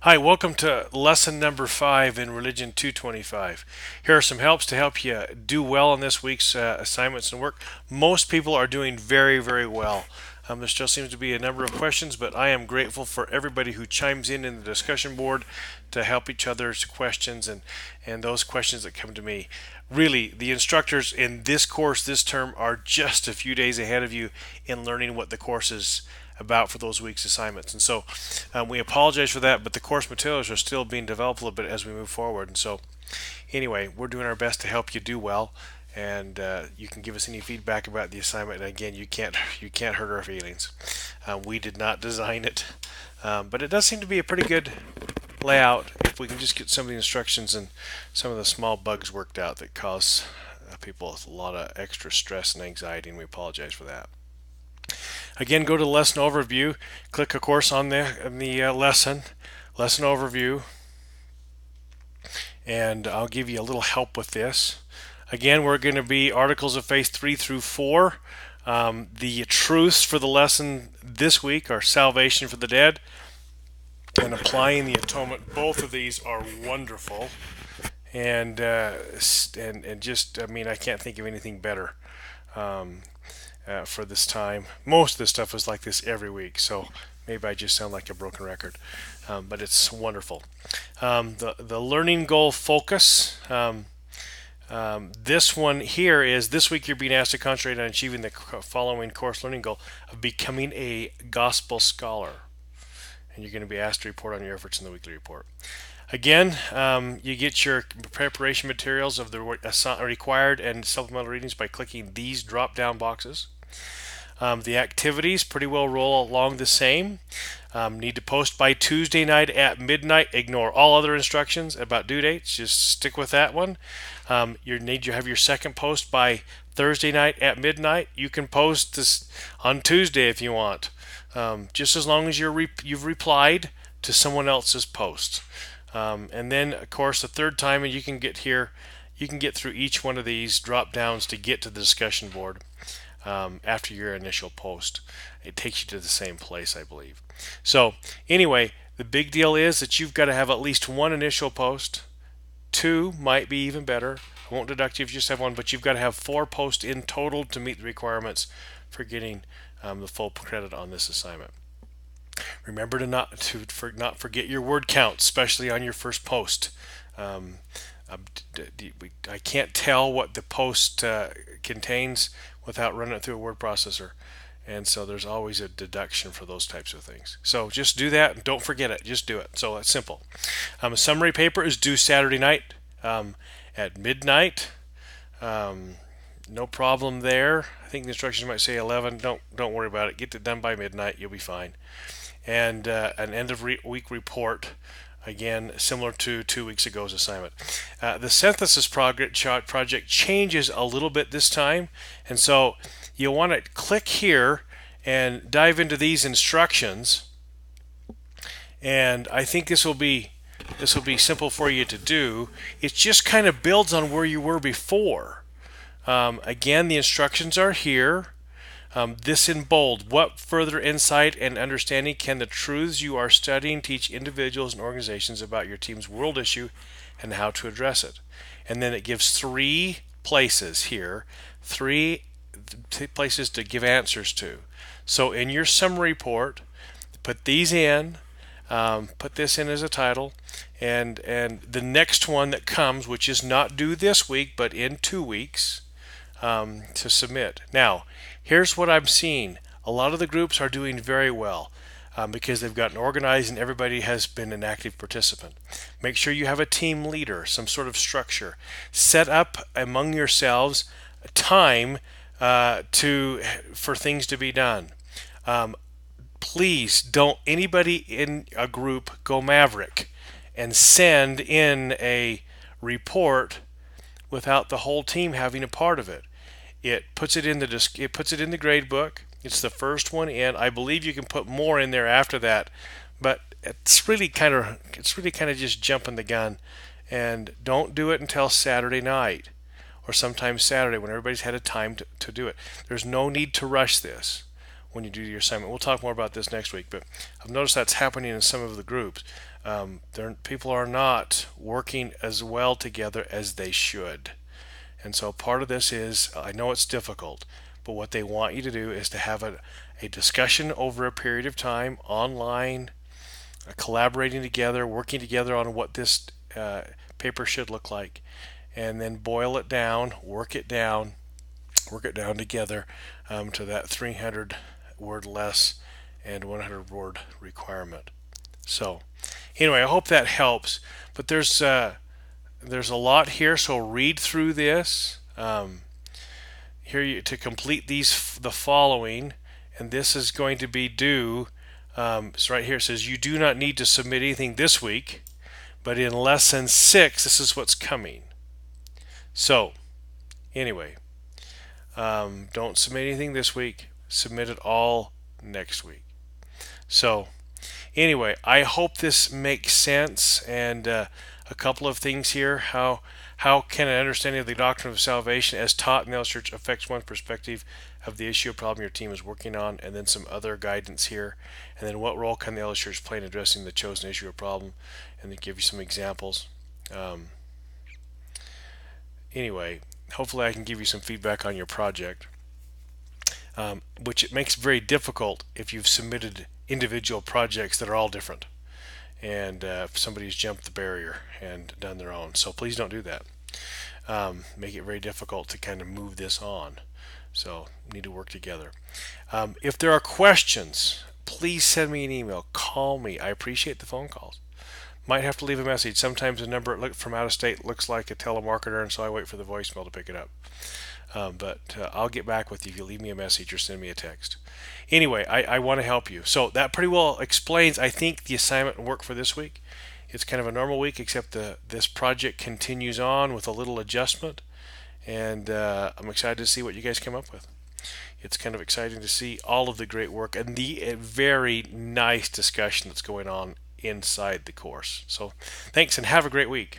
Hi, welcome to lesson number 5 in Religion 225. Here are some helps to help you do well in this week's assignments and work. Most people are doing very, very well. There still seems to be a number of questions, but I am grateful for everybody who chimes in the discussion board to help each other's questions and those questions that come to me. Really, the instructors in this course this term are just a few days ahead of you in learning what the course is about for those week's assignments. And so we apologize for that, but the course materials are still being developed a little bit as we move forward. And so anyway, we're doing our best to help you do well, and you can give us any feedback about the assignment. And again, you can't hurt our feelings. We did not design it, but it does seem to be a pretty good layout if we can just get some of the instructions and some of the small bugs worked out that cause people a lot of extra stress and anxiety, and we apologize for that. Again, go to the lesson overview, click of course on the lesson overview, and I'll give you a little help with this. Again, we're going to be Articles of Faith 3 through 4. The truths for the lesson this week are salvation for the dead and applying the atonement. Both of these are wonderful, and just, I mean, I can't think of anything better. For this time. Most of this stuff is like this every week, so maybe I just sound like a broken record, but it's wonderful. The learning goal focus. This one here is this week you're being asked to concentrate on achieving the following course learning goal of becoming a gospel scholar, and you're going to be asked to report on your efforts in the weekly report. Again, you get your preparation materials of the required and supplemental readings by clicking these drop-down boxes. The activities pretty well roll along the same. Need to post by Tuesday night at midnight. Ignore all other instructions about due dates. Just stick with that one. You need to have your second post by Thursday night at midnight. You can post this on Tuesday if you want, just as long as you've replied to someone else's post. And then, of course, the third time, and you can get through each one of these drop downs to get to the discussion board after your initial post. It takes you to the same place, I believe. So anyway, the big deal is that you've got to have at least one initial post. 2 might be even better. I won't deduct you if you just have one, but you've got to have 4 posts in total to meet the requirements for getting the full credit on this assignment. Remember to not forget your word count, especially on your first post. I can't tell what the post contains without running it through a word processor, and so there's always a deduction for those types of things. So just do that and don't forget it. Just do it. So it's simple. A summary paper is due Saturday night at midnight. No problem there. I think the instructions might say 11. Don't worry about it. Get it done by midnight. You'll be fine. And an end of week report, again similar to 2 weeks ago's assignment. The synthesis project changes a little bit this time, and so you want to click here and dive into these instructions. And I think this will be simple for you to do. It just kind of builds on where you were before. Again, the instructions are here. This in bold. What further insight and understanding can the truths you are studying teach individuals and organizations about your team's world issue and how to address it? And then it gives 3 places here, 3 places to give answers to. So in your summary report, put these in, put this in as a title, and the next one that comes, which is not due this week but in 2 weeks, to submit. Now, here's what I'm seeing. A lot of the groups are doing very well because they've gotten organized and everybody has been an active participant. Make sure you have a team leader, some sort of structure. Set up among yourselves time for things to be done. Please don't anybody in a group go maverick and send in a report without the whole team having a part of it. It puts it in the grade book. It's the first one in. I believe you can put more in there after that, but it's really kind of just jumping the gun. And don't do it until Saturday night or sometimes Saturday when everybody's had a time to do it. There's no need to rush this when you do your assignment. We'll talk more about this next week, but I've noticed that's happening in some of the groups. People are not working as well together as they should. And so part of this is, I know it's difficult, but what they want you to do is to have a discussion over a period of time online, collaborating together, working together on what this paper should look like, and then boil it down, work it down together to that 300 word less and 100 word requirement. So, anyway, I hope that helps. But there's a lot here, so read through this. Here to complete the following, and this is going to be due. So right here it says you do not need to submit anything this week, but in lesson 6, this is what's coming. So, anyway, don't submit anything this week. Submit it all next week. So, anyway, I hope this makes sense. And a couple of things here: how can an understanding of the doctrine of salvation, as taught in the Elders Church, affects one's perspective of the issue or problem your team is working on? And then some other guidance here. And then what role can the Elders Church play in addressing the chosen issue or problem? And then give you some examples. Anyway, hopefully I can give you some feedback on your project, which it makes very difficult if you've submitted individual projects that are all different, and if somebody's jumped the barrier and done their own. So please don't do that. Make it very difficult to kind of move this on. So need to work together. If there are questions, please send me an email. Call me. I appreciate the phone calls. Might have to leave a message. Sometimes a number from out of state looks like a telemarketer, and so I wait for the voicemail to pick it up. But I'll get back with you if you leave me a message or send me a text. Anyway, I want to help you. So that pretty well explains, I think, the assignment and work for this week. It's kind of a normal week, except this project continues on with a little adjustment, and I'm excited to see what you guys come up with. It's kind of exciting to see all of the great work and the very nice discussion that's going on inside the course. So thanks, and have a great week.